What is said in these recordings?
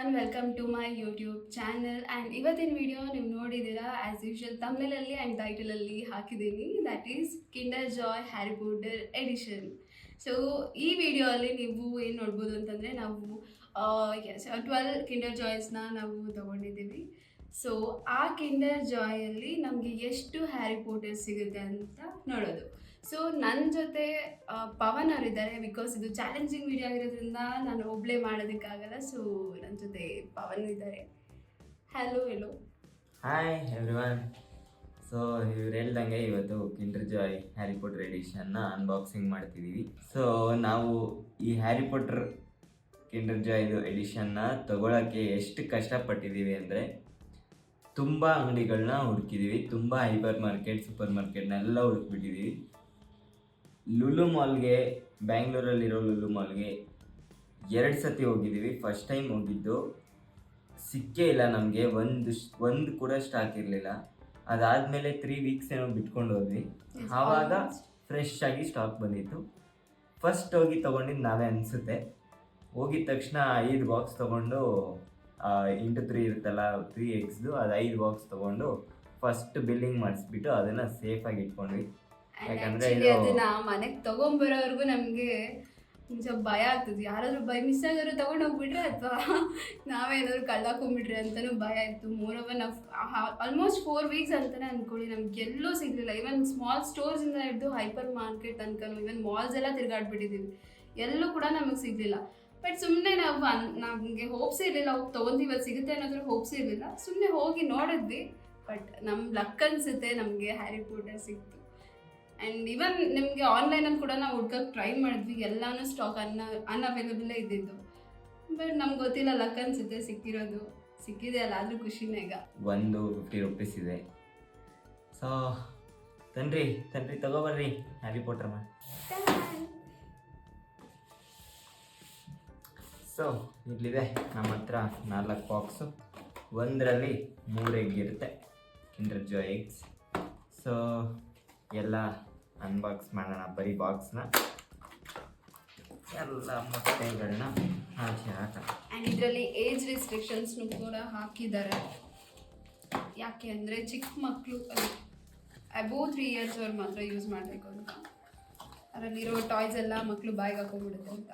Everyone, welcome to my YouTube channel. And ಇವತ್ತಿನ video ನೀವು ನೋಡಿದ್ದೀರಾ ಆ್ಯಸ್ ಯೂಶುವಲ್ ತಮಿಳಲ್ಲಿ ಆ್ಯಂಡ್ ಟೈಟಲಲ್ಲಿ ಹಾಕಿದ್ದೀನಿ. That is Kinder Joy Harry Potter edition. So ಈ ವಿಡಿಯೋ ಅಲ್ಲಿ ನೀವು ಏನು ನೋಡ್ಬೋದು ಅಂತಂದರೆ ನಾವು 12 ಕಿಂಡರ್ ಜಾಯ್ಸ್ನ ನಾವು ತೊಗೊಂಡಿದ್ದೀವಿ. ಸೊ ಆ ಕಿಂಡರ್ ಜಾಯಲ್ಲಿ ನಮಗೆ ಎಷ್ಟು ಹ್ಯಾರಿ ಪಾಟರ್ ಸಿಗುತ್ತೆ ಅಂತ ನೋಡೋದು. ಸೊ ನನ್ನ ಜೊತೆ ಪವನ್ ಅವರಿದ್ದಾರೆ. ಬಿಕಾಸ್ ಇದು ಚಾಲೆಂಜಿಂಗ್ ವಿಡಿಯೋ ಆಗಿರೋದ್ರಿಂದ ನಾನು ಒಬ್ಬಳೇ ಮಾಡೋದಕ್ಕಾಗಲ್ಲ. ಸೊ ನನ್ನ ಜೊತೆ ಪವನ್ ಇದ್ದಾರೆ. Hello hello hi everyone. So ಇವ್ರು ಹೇಳ್ದಂಗೆ ಇವತ್ತು ಕಿಂಡರ್ ಜಾಯ್ ಹ್ಯಾರಿ ಪಾಟರ್ ಎಡಿಷನ್ನ ಅನ್ಬಾಕ್ಸಿಂಗ್ ಮಾಡ್ತಿದ್ದೀವಿ. ಸೊ ನಾವು ಈ ಹ್ಯಾರಿ ಪಾಟರ್ ಕಿಂಡರ್ ಜಾಯ್ದು ಎಡಿಷನ್ನ ತೊಗೊಳಕ್ಕೆ ಎಷ್ಟು ಕಷ್ಟಪಟ್ಟಿದ್ದೀವಿ ಅಂದರೆ ತುಂಬ ಅಂಗಡಿಗಳನ್ನ ಹುಡುಕಿದ್ದೀವಿ. ತುಂಬ ಹೈಪರ್ ಮಾರ್ಕೆಟ್, ಸೂಪರ್ ಮಾರ್ಕೆಟ್ನೆಲ್ಲ ಹುಡುಕ್ಬಿಟ್ಟಿದ್ದೀವಿ. ಲುಲು ಮಾಲ್ಗೆ, ಬ್ಯಾಂಗ್ಳೂರಲ್ಲಿರೋ ಲುಲು ಮಾಲ್ಗೆ 2 ಸತಿ ಹೋಗಿದ್ದೀವಿ. ಫಸ್ಟ್ ಟೈಮ್ ಹೋಗಿದ್ದು ಸಿಕ್ಕೇ ಇಲ್ಲ ನಮಗೆ, ಒಂದು ಕೂಡ ಸ್ಟಾಕ್ ಇರಲಿಲ್ಲ. ಅದಾದಮೇಲೆ 3 ವೀಕ್ಸ್ ಏನೋ ಬಿಟ್ಕೊಂಡು ಹೋದ್ವಿ. ಆವಾಗ ಫ್ರೆಶ್ ಆಗಿ ಸ್ಟಾಕ್ ಬಂದಿತ್ತು. ಫಸ್ಟ್ ಹೋಗಿ ತೊಗೊಂಡಿದ್ದು ನಾವೇ ಅನಿಸುತ್ತೆ. ಹೋಗಿದ ತಕ್ಷಣ 5 ಬಾಕ್ಸ್ ತೊಗೊಂಡು 3 ಇರುತ್ತಲ್ಲ 3Xದು, ಅದು 5 ಬಾಕ್ಸ್ ತೊಗೊಂಡು ಫಸ್ಟ್ ಬಿಲ್ಲಿಂಗ್ ಮಾಡಿಸ್ಬಿಟ್ಟು ಅದನ್ನು ಸೇಫಾಗಿ ಇಟ್ಕೊಂಡ್ವಿ. ಯಾಕಂದರೆ ಅದನ್ನ ಮನೆಗೆ ತೊಗೊಂಬರೋವರೆಗೂ ನಮಗೆ ಸ್ವಲ್ಪ ಭಯ ಆಗ್ತದೆ. ಯಾರಾದರೂ ಬೈ ಮಿಸ್ ಆಗಾದ್ರು ತೊಗೊಂಡು ಹೋಗ್ಬಿಟ್ರೆ ಅಥವಾ ನಾವೇನಾದ್ರು ಕಳ್ಳಾಕೊಂಡ್ಬಿಟ್ರೆ ಅಂತಲೂ ಭಯ ಇತ್ತು. ಮೋರೋವರ್ ನಾವು ಆಲ್ಮೋಸ್ಟ್ 4 ವೀಕ್ಸ್ ಅಂತಲೇ ಅಂದ್ಕೊಳ್ಳಿ, ನಮ್ಗೆ ಎಲ್ಲೂ ಸಿಗಲಿಲ್ಲ. ಈವನ್ ಸ್ಮಾಲ್ ಸ್ಟೋರ್ಸಿಂದ ಹಿಡಿದು ಹೈಪರ್ ಮಾರ್ಕೆಟ್ ತನಕ, ಈವನ್ ಮಾಲ್ಸ್ ಎಲ್ಲ ತಿರುಗಾಡ್ಬಿಟ್ಟಿದ್ದೀವಿ, ಎಲ್ಲೂ ಕೂಡ ನಮಗೆ ಸಿಗಲಿಲ್ಲ. ಬಟ್ ಸುಮ್ಮನೆ ನಮಗೆ ಹೋಪ್ಸ್ ಇರಲಿಲ್ಲ, ಹೋಗಿ ತೊಗೊಂಡು ಇವತ್ತು ಸಿಗುತ್ತೆ ಅನ್ನೋದ್ರ ಹೋಪ್ಸ್ ಇರಲಿಲ್ಲ. ಸುಮ್ಮನೆ ಹೋಗಿ ನೋಡಿದ್ವಿ. ಬಟ್ ನಮ್ಮ ಲಕ್ ಅನಿಸುತ್ತೆ, ನಮಗೆ ಹ್ಯಾರಿ ಪಾಟರ್ ಸಿಕ್ತು. ಆ್ಯಂಡ್ ಇವನ್ ನಿಮಗೆ ಆನ್ಲೈನಲ್ಲಿ ಕೂಡ ನಾವು ಹುಡ್ಕಕ್ಕೆ ಟ್ರೈ ಮಾಡಿದ್ವಿ, ಎಲ್ಲನೂ ಸ್ಟಾಕ್ ಅನ್ಅವೈಲಬಲೇ ಇದ್ದಿದ್ದು. ಬಟ್ ನಮ್ಗೆ ಗೊತ್ತಿಲ್ಲ, ಲಕ್ ಅನಿಸುತ್ತೆ ಸಿಕ್ಕಿದೆ ಅಲ್ಲ, ಆದರೂ ಖುಷಿನೇ. ಈಗ 150 ರೂಪೀಸ್ ಇದೆ. ಸೊ ತನ್ರಿ ತಗೋಬರ್ರಿ ಹ್ಯಾರಿ ಪಾಟರ್ ಮಾಡಿ. ಸೊ ಇಲ್ಲಿದೆ ನಮ್ಮ ಹತ್ರ 4 ಬಾಕ್ಸು. ಒಂದರಲ್ಲಿ 3 ಎಗ್ ಇರುತ್ತೆ, ಕಿಂಡರ್ ಜಾಯ್ ಎಗ್ಸ್. ಸೊ ಎಲ್ಲ ಅನ್ಬಾಕ್ಸ್ ಮಾಡೋಣ. ಬರೀ ಬಾಕ್ಸ್ನ ಎಲ್ಲ ಮೊಟ್ಟೆಗಳನ್ನ ಆಚೆ ಹಾಕೋಣ. ಆ್ಯಂಡ್ ಇದರಲ್ಲಿ ಏಜ್ ರಿಸ್ಟ್ರಿಕ್ಷನ್ಸ್ನು ಕೂಡ ಹಾಕಿದ್ದಾರೆ. ಯಾಕೆ ಅಂದರೆ ಚಿಕ್ಕ ಮಕ್ಕಳು ಅಬೋವ್ 3 ಇಯರ್ಸ್ ಅವ್ರು ಮಾತ್ರ ಯೂಸ್ ಮಾಡಬೇಕು ಅಂತ. ಅದರಲ್ಲಿರೋ ಟಾಯ್ಸ್ ಎಲ್ಲ ಮಕ್ಕಳು ಬಾಯಿಗೆ ಹಾಕೊಂಡ್ಬಿಡುತ್ತೆ ಅಂತ.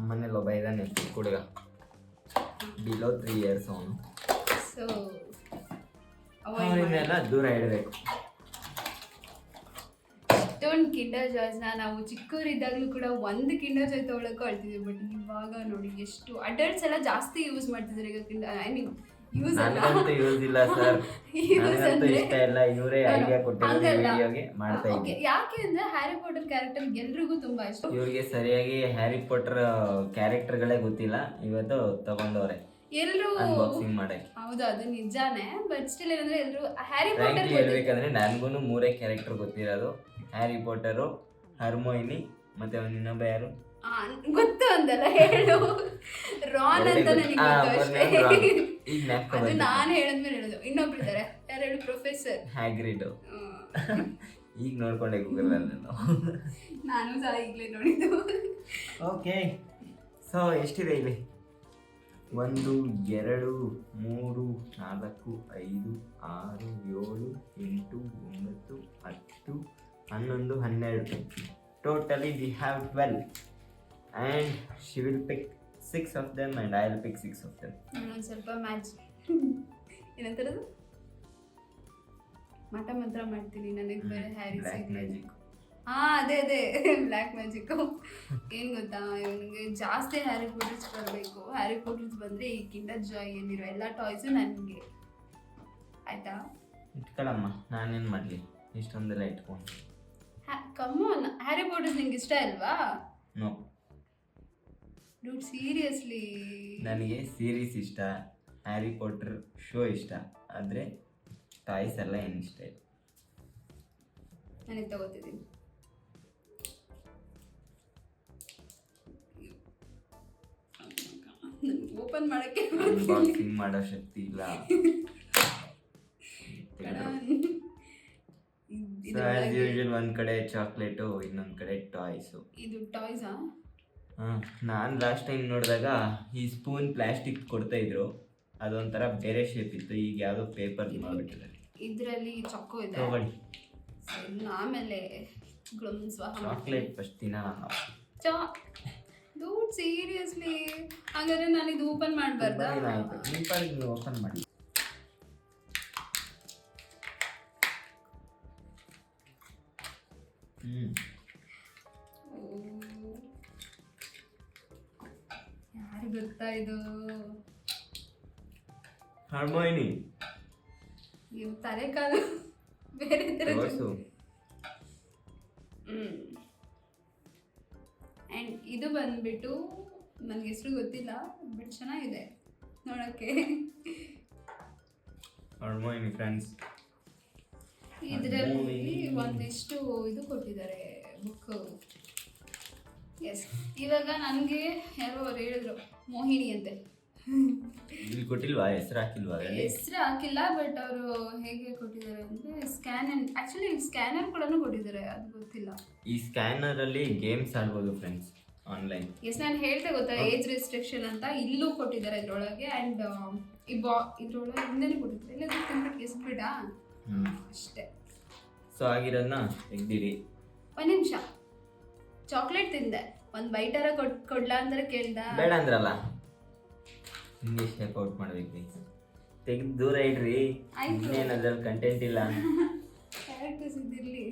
ಮನೇಲಿ ಒಬ್ಬ ಇದ್ದಾನೆ ಹುಡುಗ, ಬಿಲೋ 3 ಇಯರ್ಸ್ ಅವನು. ಸೊ ಅವರಿಂದೆಲ್ಲ ದೂರ ಇಡಬೇಕು. ಇಷ್ಟೊಂದು ಕಿಂಡರ್ ಜಾಯ್ಸ್ನ ನಾವು ಚಿಕ್ಕವರಿದ್ದಾಗಲೂ ಕೂಡ ಒಂದು ಕಿಂಡರ್ ಜಾಯ್ ತೊಗೊಳಕ್ಕೂ ಅಳ್ತಿದ್ವಿ. ಬಟ್ ಇವಾಗ ನೋಡಿ ಎಷ್ಟು ಅಡಲ್ಟ್ಸ್ ಎಲ್ಲ ಜಾಸ್ತಿ ಯೂಸ್ ಮಾಡ್ತಿದ್ದಾರೆ ಈಗ ಕಿಂಡರ್. ಐ ಮೀನ್ ಯೂಸ್ ಇಲ್ಲ ಸರ್, ಇಷ್ಟ ಇಲ್ಲ, ಇವರೇ ಐಡಿಯಾ ಕೊಟ್ಟಿರೋದು ವಿಡಿಯೋಗೆ ಮಾಡ್ತಾ ಇದ್ದೀವಿ. ಯಾಕೆ ಅಂದ್ರೆ ಹ್ಯಾರಿ ಪಾಟರ್ ಕ್ಯಾರೆಕ್ಟರ್ ಎಲ್ರಿಗೂ ತುಂಬಾ ಇಷ್ಟ. ಇವ್ರಿಗೆ ಸರಿಯಾಗಿ ಹ್ಯಾರಿ ಪಾಟರ್ ಕ್ಯಾರೆಕ್ಟರ್ಗಳೇ ಗೊತ್ತಿಲ್ಲ, ಇವತ್ತು ತಗೊಂಡವ್ರೆ ಎಲ್ಲರೂ ಅನ್ಬಾಕ್ಸಿಂಗ್ ಮಾಡಕ್ಕೆ. ಹೌದು, ಅದು ನಿಜಾನೇ. ಬಟ್ ಸ್ಟಿಲ್ ಏನಂದ್ರೆ ಎಲ್ಲರೂ ಹ್ಯಾರಿ ಪಾಟರ್ ಹೇಳ್ಬೇಕಂದ್ರೆ ನನ್ಗೂ 3 ಕ್ಯಾರೆಕ್ಟರ್ ಗೊತ್ತಿರೋದು. ಹ್ಯಾರಿ ಪಾಟರು, ಹರ್ಮೋಯಿನಿ, ಮತ್ತೆ ಇನ್ನೊಬ್ಬ ಯಾರು ಗೊತ್ತು ಅಂದಲ್ಲ, ಹೇಳು. ರಾನ್ ಅಂತ ನನಗೆ ಗೊತ್ತು ಅಷ್ಟೇ. ಅದು ನಾನು ಹೇಳಿದ್ಮೇಲೆ ಹೇಳೋದು. ಇನ್ನೊಬ್ರು ಇದ್ದಾರೆ, ಯಾರು ಹೇಳು? ಪ್ರೊಫೆಸರ್ ಹ್ಯಾಗ್ರಿಡ್. ಈಗ ನೋಡ್ಕೊಂಡೆ ಗೂಗಲ್ ಅಲ್ಲಿ ನಾನು ಸಹ ಈಗಲೇ ನೋಡಿದ್ದು. ಓಕೆ, ಸೊ ಎಷ್ಟಿದೆ ಇಲ್ಲಿ? 1 2 3 4 5 6 7 8 9 10 11 12. Totally we have 12 and she will pick 6 of them and I will pick 6 of them. ನಾನು ಸ್ವಲ್ಪ ಏನಂತಾರದು ಮಠ ಮಂತ್ರ ಮಾಡ್ತೀನಿ. ನನಗೆ ಬೇರೆ ಹ್ಯಾರಿ ಬ್ಲ್ಯಾಕ್ ಮ್ಯಾಜಿಕ್. ಅದೇ ಬ್ಲ್ಯಾಕ್ ಮ್ಯಾಜಿಕ್. ಏನು ಗೊತ್ತಾ, ಇವನಿಗೆ ಜಾಸ್ತಿ ಹ್ಯಾರಿ ಪಾಟರ್ಸ್ ಬರಬೇಕು. ಹ್ಯಾರಿ ಪಾಟರ್ಸ್ ಬಂದರೆ ಈ ಕಿಂಡರ್ ಜಾಯ್ ಏನಿರೋ ಎಲ್ಲ ಟಾಯ್ಸು ನನಗೆ. ಆಯ್ತಾ? ಇಟ್ಕೊಳಮ್ಮ, ನಾನೇನು ಮಾಡಲಿ, ಇಷ್ಟೊಂದೆಲ್ಲ ಇಟ್ಕೊಂಡು. ಕಮ್ಮನ್, ಹ್ಯಾರಿ ಪಾಟರ್ಸ್ ನಿಂಗೆ ಇಷ್ಟ ಅಲ್ವಾ? ನೋ ಡೂಡ್, ಸೀರಿಯಸ್ಲಿ ನನಗೆ ಸೀರೀಸ್ ಇಷ್ಟ, ಹ್ಯಾರಿ ಪಾಟರ್ ಶೋ ಇಷ್ಟ, ಆದರೆ ಟಾಯ್ಸ್ ಎಲ್ಲ ಏನು ಇಷ್ಟ ಇಲ್ಲ. ನನಗೆ ತಗೋತಿದ್ದೀನಿ. ಓಪನ್ ಮಾಡೋಕ್ಕೆ ಅನ್ಬಾಕ್ಸಿಂಗ್ ಮಾಡೋ ಶಕ್ತಿ ಇಲ್ಲ. ಒಂದ್ ಕಡೆ ಚಾಕ್ಲೇಟು, ಇನ್ನೊಂದ್ ಕಡೆ ಟಾಯ್ಸು. ಇದು ಟಾಯ್ಸಾ? ಹಾಂ, ನಾನು ಲಾಸ್ಟ್ ಟೈಮ್ ನೋಡಿದಾಗ ಈ ಸ್ಪೂನ್ ಪ್ಲಾಸ್ಟಿಕ್ ಕೊಡ್ತಾಯಿದ್ರು, ಅದೊಂಥರ ಬೇರೆ ಶೇಪ್ ಇತ್ತು. ಈಗ ಯಾವುದೋ ಪೇಪರ್ ಮಾಡಿಬಿಟ್ಟಿದ್ದಾರೆ. ಇದರಲ್ಲಿ ಚೊಕ್ಕೋ ಇದೆ, ತಗೊಳ್ಳಿ. ಆಮೇಲೆ ಸ್ವಾಹ ಚಾಕ್ಲೇಟ್ ಫಸ್ಟ್ ತಿನ್ನೋಣ. ಡೂಡ್ ಸೀರಿಯಸ್ಲಿ, ಹಾಗಾದ್ರೆ ನಾನು ಇದು ಓಪನ್ ಮಾಡಬಾರ್ದಾ? ನೀವು ಓಪನ್ ಮಾಡಿ. ಯಾರು ಗೊತ್ತಾ ಇದು? ಹರ್ಮೋನಿ. ಇವ್ ತಲೆ ಕಾಲು ಬೇರೆ ತರ. ಆ್ಯಂಡ್ ಇದು ಬಂದ್ಬಿಟ್ಟು ನನಗೆ ಹೆಸರು ಗೊತ್ತಿಲ್ಲ, ಬಟ್ ಚೆನ್ನಾಗಿದೆ ನೋಡೋಕ್ಕೆ. ಹರ್ಮೋನಿ ಫ್ರೆಂಡ್ಸ್. ಇದರಲ್ಲಿ ಒಂದಿಷ್ಟು ಇದು ಕೊಟ್ಟಿದ್ದಾರೆ, ಬುಕ್. ಎಸ್, ಇವಾಗ ನನಗೆ ಯಾರೋ ಅವ್ರು ಹೇಳಿದ್ರು ಮೋಹಿನಿ ಅಂತೆ. ಇಲ್ಲಿ ಕೊಟ್ಟಿಲ್ವಾ? ಹೆಸರು ಹಾಕಿಲ್ವಾ? ಹೆಸರು ಹಾಕಿಲ್ಲ, ಬಟ್ ಅವರು ಹೇಗೆ ಕೊಟ್ಟಿದ್ದಾರೆ ಅಂದರೆ ಆ್ಯಕ್ಚುಲಿ ಸ್ಕ್ಯಾನರ್ ಕೂಡ ಕೊಟ್ಟಿದ್ದಾರೆ, ಅದು ಗೊತ್ತಿಲ್ಲ. ಈ ಸ್ಕ್ಯಾನರ್ ಅಲ್ಲಿ ಗೇಮ್ಸ್ ಆಡ್ಬೋದು ಫ್ರೆಂಡ್ಸ್, ಆನ್ಲೈನ್. ಎಸ್, ನಾನು ಹೇಳ್ತಾ ಗೊತ್ತಾ ಏಜ್ ರೆಸ್ಟ್ರಿಕ್ಷನ್ ಅಂತ ಇಲ್ಲೂ ಕೊಟ್ಟಿದ್ದಾರೆ ಇದ್ರೊಳಗೆ. ಆ್ಯಂಡ್ ಇದ್ರೊಳಗೆ ಹಿಂದೆನೇ ಕೊಟ್ಟಿದ್ದಾರೆ, ಇಲ್ಲ ಕಂಪ್ಲೀಟ್ ಎಸ್ಬಿಡ ಅಷ್ಟೇ. ಸೊ ಆಗಿರೋದನ್ನ ತೆಗ್ದಿರಿ. ಒಂದು ನಿಮಿಷ, ಚಾಕ್ಲೇಟ್ ತಿಂದೆ, ಒಂದು ಬೈಟರ ಕೊಡ್ಲಾ ಅಂದ್ರೆ ಕೇಳ್ದ, ಬೇಡ ಅಂದ್ರಲ್ಲ. ಹಿಂಗೆ ಶೇಪ್ ಔಟ್ ಮಾಡ್ಬೇಕು, ತೆಗೆದು ದೂರ ಇಡ್ರಿ. ಇನ್ನೇನು ಅದ್ರಲ್ಲಿ ಕಂಟೆಂಟ್ ಇಲ್ಲ. ಕ್ಯಾರೆಕ್ಟರ್ಸ್ ಇದಿರಲಿ.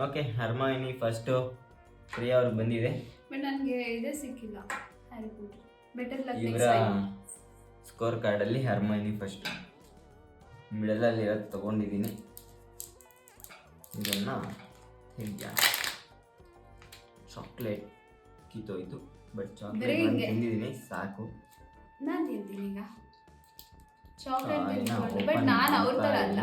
ಓಕೆ, ಹರ್ಮೋನಿ ಫಸ್ಟು ಪ್ರಿಯಾ ಅವ್ರಿಗೆ ಬಂದಿದೆ, ಬಟ್ ನನಗೆ ಇದೇ ಸಿಕ್ಕಿಲ್ಲ. Harry Potter better luck. ಇವರ ಸ್ಕೋರ್ ಕಾರ್ಡಲ್ಲಿ ಹರ್ಮೋನಿ ಫಸ್ಟ್, ಮಿಡಲಲ್ಲಿ ಇರೋದು ತೊಗೊಂಡಿದ್ದೀನಿ. ಇದನ್ನು ತೆಗಿಯೋಣ. ಚಾಕ್ಲೇಟ್ ಕಿತ್ತೋಯ್ತು, ಬಟ್ ಚಾಕ್ಲೇಟ್ ತಿಂದಿದ್ದೀನಿ, ಸಾಕು. ನಾನು ತಿಂತೀನಿ ಈಗ ಚಾಕ್ಲೇಟ್ ತಿಂದ್ಕೊಂಡು. ಬಟ್ ನಾನು ಅವ್ರ ಥರ ಅಲ್ಲ,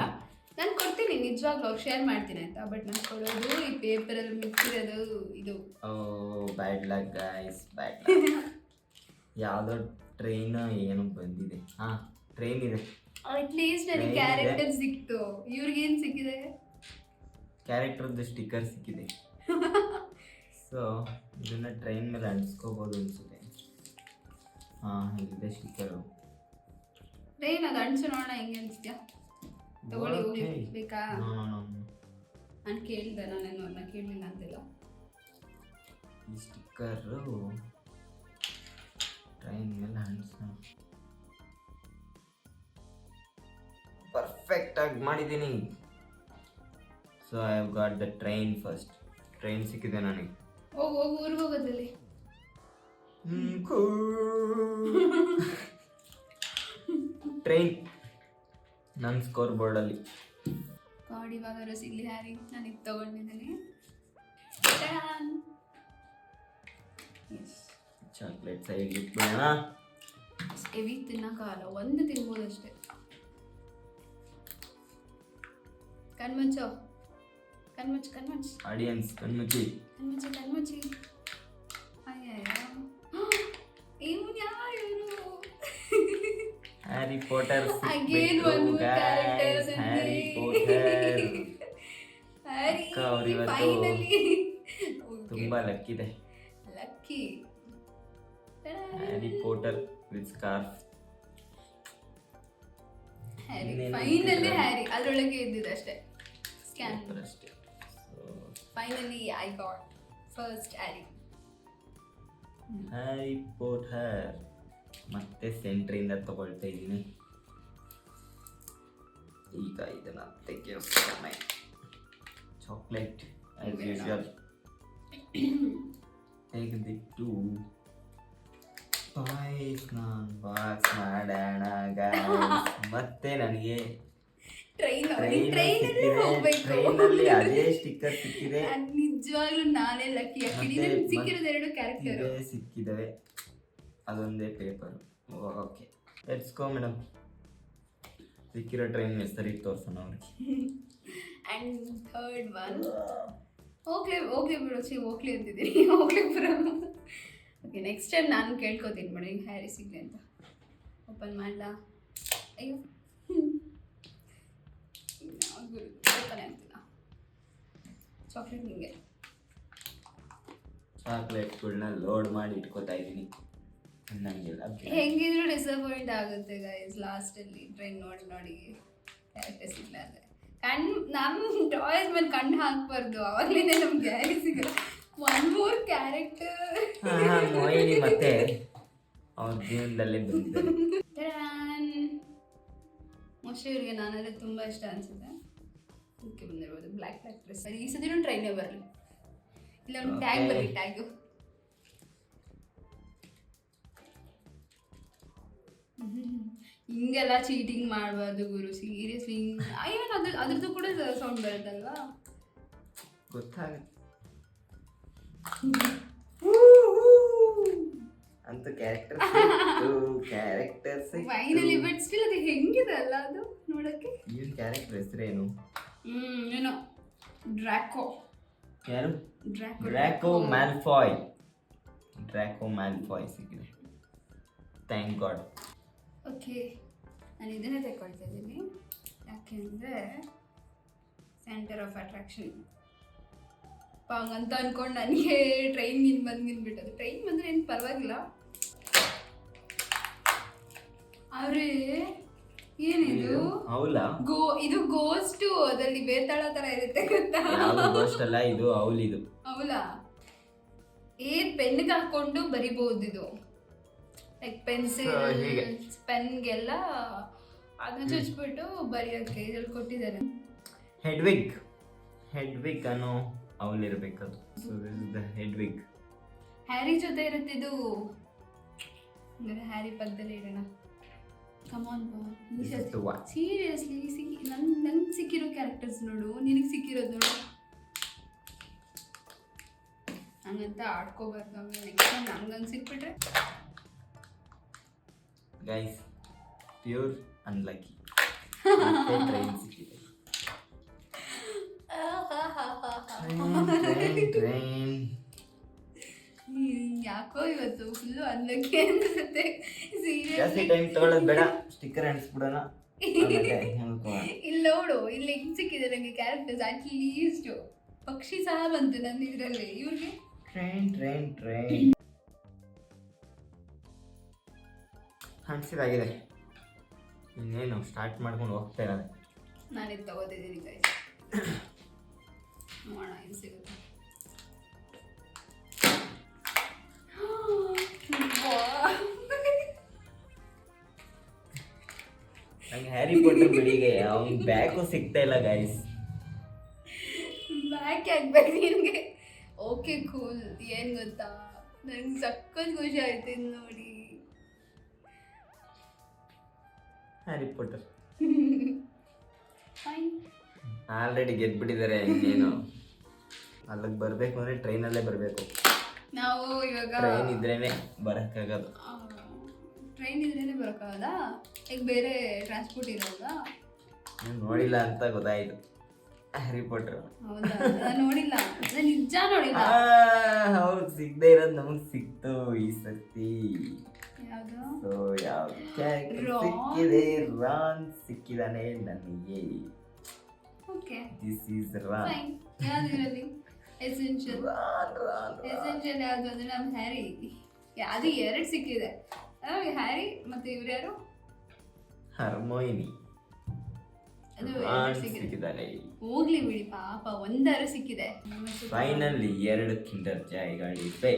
ನಾನು ಕೊಡ್ತೀನಿ ನಿಜವಾಗ್ಲೂ, ಅವ್ರು ಶೇರ್ ಮಾಡ್ತೀನಿ ಆಯ್ತಾ. ಬಟ್ ನಾನು ಕೊಡೋದು ಈ ಪೇಪರಲ್ಲಿ ಮಿಕ್ಕಿರೋದು ಇದು. Oh bad luck guys, bad luck. ಯಾವುದೋ ಟ್ರೈನ್ ಏನು ಬಂದಿದೆ. ಹಾಂ, ಟ್ರೈನ್ ಇದೆ. ಅಟ್ಲೀಸ್ಟ್ ನನಗೆ ಕ್ಯಾರೆಕ್ಟರ್ ಸಿಕ್ತು, ಇವ್ರಿಗೇನು ಸಿಕ್ಕಿದೆ? ಕ್ಯಾರೆಕ್ಟರ್ದು ಸ್ಟಿಕ್ಕರ್ ಸಿಕ್ಕಿದೆ. ಸೊ ಇದನ್ನು ಟ್ರೈನ್ ಮೇಲೆ ಅಂಟಿಸ್ಕೋಬೋದು ಅನಿಸುತ್ತೆ. ಹಾಂ, ಇಲ್ಲಿದೆ ಸ್ಟಿಕ್ಕರು. ಟ್ರೈನ್ ಅದು ಅಂಟಿಸು ನೋಡೋಣ ಹೆಂಗೆ ಅನಿಸ್ತೀಯಾ? ತಗೊಳ್ಳಿ, ಹೋಗಿ ಬೇಕಾ? ನಾನು ಕೇಳಿದೆ, ನಾನೇನು ಅವ್ರನ್ನ ಕೇಳಲಿಲ್ಲ ಅಂತಿಲ್ಲ. ಈ ಸ್ಟಿಕ್ಕರು ಟ್ರೈನ್ ಮೇಲೆ ಅಂಟಿಸೋಣ. ಪರ್ಫೆಕ್ಟಾಗಿ ಮಾಡಿದ್ದೀನಿ. So I have got the train first. Train ಸಿಕ್ಕಿದೆ ನನಗೆ. ಹೋಗು ಊರಿಗೆ ಹೋಗೋದಲ್ಲಿ. ಟ್ರೈನ್ ನನ್ನ ಸ್ಕೋರ್ ಬೋರ್ಡಲ್ಲಿ. ಗಾಡಿ ಇವಾಗಾದ್ರೂ ಸಿಗಲಿ ಹ್ಯಾರಿ, ನಾನು ಇದು ತೊಗೊಂಡಿದ್ದೀನಿ. ಚಾಕ್ಲೇಟ್ ಸೈಡ್ ಇಟ್ಬಿಡೋಣ. ಹೆವಿ ತಿನ್ನೋಕ್ಕಾಗಲ್ಲ, ಒಂದು ತಿನ್ಬೋದು ಅಷ್ಟೇ. ಕಣ್ಮುಚ್ಚು, ಕಣ್ಮುಚ್ಚು, ಕಣ್ಮುಚ್ಚು. ಆಡಿಯನ್ಸ್ ಕಣ್ಮುಚ್ಚಿ, ಕಣ್ಮುಚ್ಚಿ, ಕಣ್ಮುಚ್ಚಿ. ಅಯ್ಯಯ್ಯ, ಇವನು ಯಾರು ಇವರು? Harry Potter. ಅಗೇನ್ ಒಂದು ಕ್ಯಾರೆಕ್ಟರ್ಸ್. Harry Potter. ಹ್ಯಾರಿ ಅವರಿವತ್ತು ಫೈನಲಿ ತುಂಬಾ ಲಕ್ಕಿದೆ. Lucky. Harry Potter with scarf. Harry finally, Harry ಅದರೊಳಗೆ ಇದ್ದಿದ್ದು ಅಷ್ಟೇ. ಸ್ಕ್ಯಾನ್ ಅಷ್ಟೇ. Finally I got first Harry. Harry Potter ಮತ್ತೆ ಸೆಂಟ್ರಿಂದ ತಗೊಳ್ತಾ ಇದ್ದೀನಿ. ಈಗ ಇದನ್ನ ತೆಗೆಯೋ ಸಮಯ. ಚಾಕ್ಲೇಟ್ ಆಸ್ ಯೂಶುವಲ್ ತೆಗೆದಿಟ್ಟು ಬಾಕ್ಸ್ ಮಾಡೋಣ ಗೈಸ್. ಮತ್ತೆ ನನಗೆ ಟ್ರೈನಲ್ಲಿ ಅದೇ ಸ್ಟಿಕ್ಕರ್ ಸಿಕ್ಕಿದೆ. ನಿಜವಾಗ್ಲೂ ನಾನೇ ಲಕ್ಕಿ. ಸಿಕ್ಕಿರೋದು ಎರಡು ಕ್ಯಾರೆಕ್ಟರ್ ಸಿಕ್ಕಿದ್ದಾವೆ, ಅದೊಂದೇ paper. Okay, let's go madam. ಸಿಕ್ಕಿರೋ ಟ್ರೈನ್ ಹೆಸರಿ ತೋರ್ಸೋಣ ಅವ್ರಿಗೆ. ಆ್ಯಂಡ್ ಥರ್ಡ್ ಒನ್ ಹೋಗ್ಲಿ ಬಿಡು, ಹೋಗ್ಲಿ ಅಂತಿದ್ದೀನಿ, ಹೋಗ್ಲಿ ಬಿಡು. ಓಕೆ, ನೆಕ್ಸ್ಟ್ ಟೈಮ್ ನಾನು ಕೇಳ್ಕೊತೀನಿ ಮೇಡಮ್, ಹಿಂಗೆ ಹ್ಯಾರಿ ಸಿಗಲಿ ಅಂತ. ಓಪನ್ ಮಾಡಲಾ? ಅಯ್ಯೋ, ಓಪನ್ ಆಗ್ತಿಲ್ಲ. ಚಾಕ್ಲೇಟ್ ನಿಂಗೆ. ಚಾಕ್ಲೇಟ್ಗಳನ್ನ ಲೋಡ್ ಮಾಡಿ ಇಟ್ಕೋತಾ ಇದ್ದೀನಿ. ನಂಗೆಲ್ಲ ಹೆಂಗಿದ್ರು ಡಿಸಪಾಯಿಂಟ್ ಆಗುತ್ತೆ ಗೈಸ್ ಲಾಸ್ಟಲ್ಲಿ ಟ್ರೈನ್ ನೋಡಿ ಕ್ಯಾರೆಕ್ಟರ್ಸ್ ಇಲ್ಲ ಅಂದರೆ ನಮ್ಮ ಟಾಯ್ಸ್ ಮೇಲೆ ಕಣ್ಣು ಹಾಕ್ಬಾರ್ದು, ಅವಾಗಲೇ ನಮ್ಗೆ ಗ್ಯಾರಿ ಸಿಗಲ್ಲ. ಒನ್ ಮೋರ್ ಕ್ಯಾರೆಕ್ಟರ್ ಮೋಹಿನಿ ಮತ್ತೆ ಅವ್ರ ಜೀವನದಲ್ಲೇ ಬಂದಿದ್ದಾರೆ. ಮೋಸ್ಟ್ಲಿ ಇವ್ರಿಗೆ ನಾನಂದರೆ ತುಂಬ ಇಷ್ಟ ಅನಿಸುತ್ತೆ, ಅದಕ್ಕೆ ಬಂದಿರ್ಬೋದು. ಬ್ಲ್ಯಾಕ್ ಡ್ರೆಸ್ ಈ ಸತಿನೂ ಟ್ರೈನೇ ಬರಲಿ, ಇಲ್ಲ ಒಂದು ಟ್ಯಾಗ್ ಬರಲಿ, ಟ್ಯಾಗು. ಹಿಂಗೆಲ್ಲ ಚೀಟಿಂಗ್ ಮಾಡಬಾರ್ದು ಗುರು, ಸೀರಿಯಸ್ಲಿ. ಏನು ಅದ್ರದ್ದು ಕೂಡ ಸೌಂಡ್ ಬರುತ್ತಲ್ವಾ, ಗೊತ್ತಾಗುತ್ತೆ ಅಂತ ಕ್ಯಾರೆಕ್ಟರ್ಸ್ ಫೈನಲಿ. ಬಟ್ ಸ್ಟಿಲ್ ಅದು ಹೆಂಗಿದೆ ಅಲ್ಲ ಅದು ನೋಡಕ್ಕೆ. ಈ ಕ್ಯಾರೆಕ್ಟರ್ ಹೆಸರೇನು? ಏನೋ ಡ್ರಾಕೋ. ಯಾರು? ಡ್ರಾಕೋ ಮ್ಯಾಲ್ಫಾಯ್ ಸಿಕ್ಕಿದೆ, ಥ್ಯಾಂಕ್ ಗಾಡ್. ಓಕೆ, ನಾನು ಇದನ್ನೇ ತಗೊಳ್ತಾ ಇದ್ದೀನಿ, ಯಾಕೆಂದರೆ ಸೆಂಟರ್ ಆಫ್ ಅಟ್ರಾಕ್ಷನ್ ಹಂಗಂತ ಅಂದ್ಕೊಂಡು ನನಗೆ ಟ್ರೈನ್ ಬಂದ್ಬಿಟ್ಟದು. ಟ್ರೈನ್ ಬಂದರೆ ಏನು ಪರವಾಗಿಲ್ಲ. ಅವ್ರೆ ಏನಿದು? ಹೌಲಾ? ಇದು ಗೋಸ್ಟು, ಅದರಲ್ಲಿ ಬೇತಾಳ ಥರ ಇರುತ್ತೆ ಗೊತ್ತಾ? ಗೋಸ್ಟ್ ಅಲ್ಲ, ಇದು ಹೌಲ್. ಇದು ಹೌಲಾ? ಪೆನ್ಗೆ ಹಾಕೊಂಡು ಬರಿಬಹುದು ಇದು, ಲೈಕ್ ಪೆನ್ಸಿಲ್ ಪೆನ್ಗೆಲ್ಲ ಅದನ್ನ ಚುಚ್ಬಿಟ್ಟು ಬರೆಯೋಕ್ಕೆ ಇದ್ರಲ್ಲಿ ಕೊಟ್ಟಿದ್ದಾರೆ. ಹೆಡ್ವಿಗ್ ಅನ್ನೋ ಹೌಲ್ ಇರಬೇಕದು. So this is the Hedwig. Harry ಜೊತೆ ಇರುತ್ತಿದ್ದು, ಅಂದರೆ ಹ್ಯಾರಿ ಪಕ್ಕದಲ್ಲೇ ಇಡೋಣ. ಕಮಾನ್ ಬಾ, ಸೀರಿಯಸ್ಲಿ. ನಂಗೆ ಸಿಕ್ಕಿರೋ ಕ್ಯಾರೆಕ್ಟರ್ಸ್ ನೋಡು, ನಿನಗೆ ಸಿಕ್ಕಿರೋದು ನೋಡು. ಹಂಗಂತ ಆಡ್ಕೋಬಾರ್ದು, ಆಮೇಲೆ ನೆಕ್ಸ್ಟ್ ಟೈಮ್ ನಮ್ಗಂಗೆ ಸಿಕ್ಬಿಟ್ರೆ ಗೈಸ್ ಪ್ಯೂರ್ ಅನ್ಲಕ್ಕಿ. ಟ್ರೈನ್ ಸಿಕ್ಕಿದೆ. ಯಾಕೋ ಇವತ್ತು ಫುಲ್ಲು ಅನ್ಲಕ್ಕಿ ಅನ್ಸುತ್ತೆ. ಜಾಸ್ತಿ ಟೈಮ್ ತಗೊಳ್ಳೋದು ಬೇಡ, ಸ್ಟಿಕ್ಕರ್ ಅಂಟಿಸ್ಬಿಡೋಣ. ಇಲ್ಲಿ ನೋಡು, ಇಲ್ಲಿ ಹೆಂಗ್ ಸಿಕ್ಕಿದೆ ನನಗೆ ಕ್ಯಾರೆಕ್ಟರ್ಸ್. ಅಟ್ಲೀಸ್ಟ್ ಪಕ್ಷಿ ಸಹ ಬಂತು ನನ್ನ ಇದರಲ್ಲಿ. ಇವ್ರಿಗೆ ಟ್ರೈನ್ ಅನ್ಸಿದಾಗಿದೆ. ಇನ್ನೇನು ಸ್ಟಾರ್ಟ್ ಮಾಡ್ಕೊಂಡು ಹೋಗ್ತಾ ಇರೋದು. ನಾನಿದು ತಗೋತಿದ್ದೀನಿ ಗೈಸ್, ನೋಡೋಣ ಏನು ಸಿಗುತ್ತೆ. ನಂಗೆ ಹ್ಯಾರಿ ಪಾಟರ್ ಬಿಡಿಗೆ ಅವ್ನ ಬ್ಯಾಗು ಸಿಗ್ತಾ ಇಲ್ಲ ಗೈಸ್. ಬ್ಯಾಗ್ ಆಗ್ಬೇಕು ನಿನಗೆ? Okay cool. ಏನು ಗೊತ್ತಾ, ನಂಗೆ ಸಕ್ಕತ್ ಖುಷಿ ಆಯ್ತು ಇದು ನೋಡಿ. ಹ್ಯಾರಿ ಪಾಟರ್ ಫೈನ್, ಆಲ್ರೆಡಿ ಗೆದ್ಬಿಟ್ಟಿದ್ದಾರೆ. ಇನ್ನೇನು ಅಲ್ಲಿಗೆ ಬರಬೇಕು ಅಂದರೆ ಟ್ರೈನಲ್ಲೇ ಬರಬೇಕು. ನಾವು ಇವಾಗ ಟ್ರೈನ್ ಇದ್ರೇನೆ ಬರೋಕ್ಕಾಗೋದು. ಟ್ರೈನ್ ಇದ್ರೇನೆ ಬರೋಕ್ಕಾಗದಾ? ಈಗ ಬೇರೆ ಟ್ರಾನ್ಸ್ಪೋರ್ಟ್ ಇರೋದಾ? ನೋಡಿಲ್ಲ ಅಂತ ಗೊತ್ತಾಯ್ತು. ಹ್ಯಾರಿ ಪಾಟರ್ ಹೌದಾ? ನಾನು ನೋಡಿಲ್ಲ, ನಾನು ನಿಜ ನೋಡಿಲ್ಲ. ಹೌದು, ಸಿಗದೆ ಇರೋದು ನಮಗೆ ಸಿಕ್ತು ಈ ಸರ್ತಿ. ಯಾವುದು? ಸೊ ಯಾವ್ದು ಕ್ಯಾರೆಕ್ಟರ್ ಸಿಕ್ಕಿದೆ? ರಾನ್ ಸಿಕ್ಕಿದಾನೆ ನನಗೆ. Okay, this is Ron. Fine. ಯಾವ್ದು ಇದರಲ್ಲಿ ಎಸೆನ್ಷಿಯಲ್? ಎಸೆನ್ಷಿಯಲ್ ಯಾವುದು ಅಂದರೆ ನಮ್ಮ ಹ್ಯಾರಿ. ಅದು 2 ಸಿಕ್ಕಿದೆ, ಹ್ಯಾರಿ ಮತ್ತೆ ಇವ್ರು ಯಾರು? ಹರ್ಮೋಯಿನಿ. ಅದು ಸಿಕ್ಕಿದ್ದಾರೆ. ಹೋಗ್ಲಿ ಬಿಡಿ ಪಾಪ, ಒಂದಾರು ಸಿಕ್ಕಿದೆ. ಫೈನಲಿ 2 ಕಿಂಡರ್ ಜಾಯ್ಗಳಿವೆ.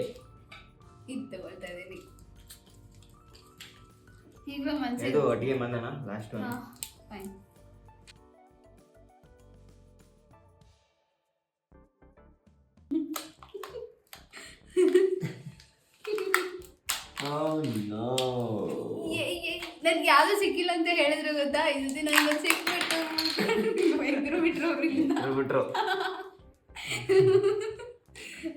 ಇದು ತಗೊಳ್ತಾ ಇದ್ದೀನಿ. ಈಗ ಮನ್ಸಿಗೆ ಇದು ಒಟ್ಟಿಗೆ ಬಂದಣ ಲಾಸ್ಟ್ ಒನ್. ಫೈನ್. ನನ್ಗೆ ಯಾವ್ದು ಸಿಕ್ಕಿಲ್ಲ ಅಂತ ಹೇಳಿದ್ರು ಗೊತ್ತಾ? ಇದು ನನಗೆ ಸಿಕ್ಬಿಟ್ಟು ಬಿಟ್ರು.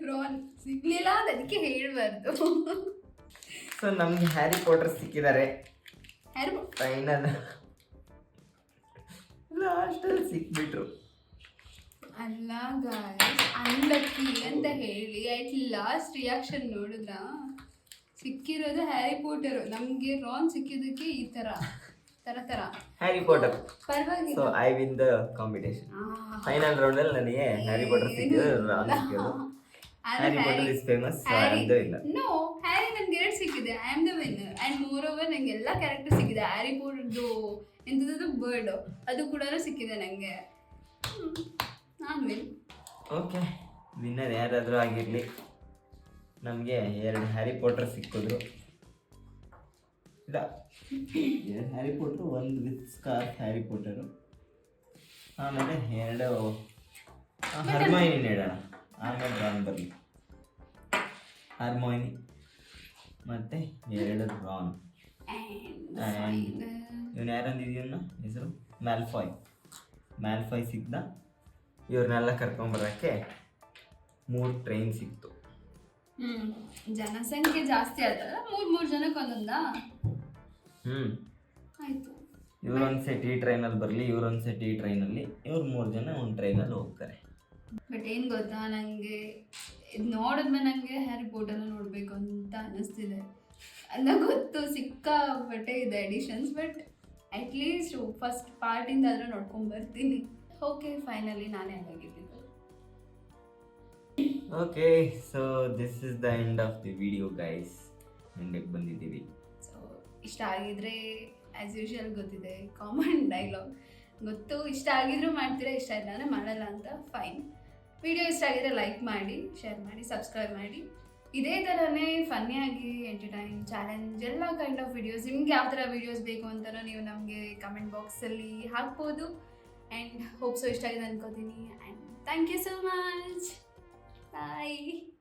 ರೋನ್ ಸಿಗ್ಲಿಲ್ಲ, ಅದಕ್ಕೆ ಹೇಳ್ಬಾರ್ದು. ಸೊ ನಮ್ಗೆ ಹ್ಯಾರಿ ಪಾಟರ್ ಸಿಕ್ಕಿದ್ದಾರೆ. ಫೈನಲ್ ಲಾಸ್ಟಲ್ಲಿ ಸಿಕ್ಬಿಟ್ರು. ಅಲ್ಲ ಗಾಯ್ಸ್, ಅನ್ಲಕ್ಕಿ ಅಂತ ಹೇಳಿ ಅಟ್ ಲಾಸ್ಟ್ ರಿಯಾಕ್ಷನ್ ನೋಡಿದ್ರ ಸಿಕ್ಕಿರೋದು ಹ್ಯಾರಿ ಪಾಟರ್. ನಮ್ಗೆ ರಾನ್ ಸಿಕ್ಕಿದ್ದಕ್ಕೆ ಈ ತರ ಹ್ಯಾರಿ ಪಾಟರ್. ಪರವಾಗಿಲ್ಲ. So I win the competition. Final round ಅಲ್ಲಿ ನನಗೆ ಹ್ಯಾರಿ ಪಾಟರ್ ಸಿಕ್ಕಿದ್ರು, ರಾನ್ ಸಿಕ್ಕಿದ್ರು. Harry Potter is famous Harry ಅದು ಇಲ್ಲ. ನೋ, ಹ್ಯಾರಿ ನನ್ಗೆ 2 ಸಿಕ್ಕಿದೆ. I am the winner. And more over ನಂಗೆ ಎಲ್ಲ ಕ್ಯಾರೆಕ್ಟರ್ ಸಿಕ್ಕಿದೆ. ಹ್ಯಾರಿ ಪಾಟರ್ದು ಎಂಥದ್ದು ಬರ್ಡ್ ಅದು ಕೂಡ ಸಿಕ್ಕಿದೆ ನನಗೆ. ನಾನು ವಿನ್. ಓಕೆ, ವಿನ್ನರ್ ಯಾರಾದರೂ ಆಗಿರಲಿ, ನಮಗೆ 2 ಹ್ಯಾರಿ ಪಾಟರ್ ಸಿಕ್ಕಿದ್ರು. ಇಲ್ಲ, 2 ಹ್ಯಾರಿ ಪಾಟ್ರು, 1 ವಿತ್ ಸ್ಕಾರ್ಫ್ ಹ್ಯಾರಿ ಪಾಟರು, ಆಮೇಲೆ 2 ಹರ್ಮೈನಿ ನೀಡೋಣ. ಆಮೇಲೆ ರಾನ್ ಬರಲಿ. ಹರ್ಮೈನಿ ಮತ್ತು 2 ರಾನ್. ಆ್ಯಂಡ್ ಇವನು ಯಾರಂದಿದ್ಯನ್ನ ಹೆಸರು ಮ್ಯಾಲ್ಫಾಯ್ ಸಿಕ್ದ. ಇವ್ರನ್ನೆಲ್ಲ ಕರ್ಕೊಂಬರೋಕ್ಕೆ 3 ಟ್ರೈನ್ ಸಿಕ್ತು. ಜನಸಂಖ್ಯೆ ಜಾಸ್ತಿ ಆಯ್ತಲ್ಲ, 3 ಜನಕ್ಕೆ ಒಂದೊಂದಾ. ಆಯ್ತು. ಇವ್ರೊಂದು ಸೆಟ್ ಈ ಟ್ರೈನಲ್ಲಿ ಬರಲಿ, ಇವ್ರೊಂದು ಸೆಟ್ ಈ ಟ್ರೈನಲ್ಲಿ, ಇವ್ರು 3 ಜನ ಒಂದು ಟ್ರೈನಲ್ಲಿ ಹೋಗ್ತಾರೆ. ಬಟ್ ಏನು ಗೊತ್ತಾ, ನನಗೆ ಇದು ನೋಡಿದ್ಮೇಲೆ ನನಗೆ ಹ್ಯಾರಿ ಪಾಟರ್ನ ನೋಡಬೇಕು ಅಂತ ಅನ್ನಿಸ್ತಿದೆ. ಅಂತ ಗೊತ್ತು ಸಿಕ್ಕಾಪಟ್ಟೆ ಇದೆ ಎಡಿಷನ್ಸ್, ಬಟ್ ಅಟ್ಲೀಸ್ಟ್ ಫಸ್ಟ್ ಪಾರ್ಟಿಂದ ಆದರೂ ನೋಡ್ಕೊಂಬರ್ತೀನಿ. ಓಕೆ, ಫೈನಲಿ ನಾನೇ ಆಗಿದ್ದಿದ್ದು. Okay, so this is the end of the video guys. ಎಂಡಿಗೆ ಬಂದಿದ್ದೀವಿ. ಸೊ ಇಷ್ಟ ಆಗಿದ್ರೆ ಆ್ಯಸ್ ಯೂಶುವಲ್ ಗೊತ್ತಿದೆ, ಕಾಮನ್ ಡೈಲಾಗ್ ಗೊತ್ತು. ಇಷ್ಟ ಆಗಿದ್ರೂ ಮಾಡ್ತೀರಾ, ಇಷ್ಟ ಇಲ್ಲ ಅಂದರೆ ಮಾಡಲ್ಲ ಅಂತ, ಫೈನ್. ವಿಡಿಯೋ ಇಷ್ಟ ಆಗಿದ್ರೆ ಲೈಕ್ ಮಾಡಿ, ಶೇರ್ ಮಾಡಿ, ಸಬ್ಸ್ಕ್ರೈಬ್ ಮಾಡಿ. ಇದೇ ಥರನೇ ಫನ್ನಿಯಾಗಿ ಎಂಟರ್ಟೈನ್, ಚಾಲೆಂಜ್ ಎಲ್ಲ ಕೈಂಡ್ ಆಫ್ ವಿಡಿಯೋಸ್, ನಿಮ್ಗೆ ಯಾವ ಥರ ವೀಡಿಯೋಸ್ ಬೇಕು ಅಂತಲೂ ನೀವು ನಮಗೆ ಕಮೆಂಟ್ ಬಾಕ್ಸಲ್ಲಿ ಹಾಕ್ಬೋದು. ಆ್ಯಂಡ್ ಹೋಪ್ ಸೊ ಇಷ್ಟ ಆಗಿದೆ ಅನ್ಕೋತೀನಿ. And thank you so much. Bye.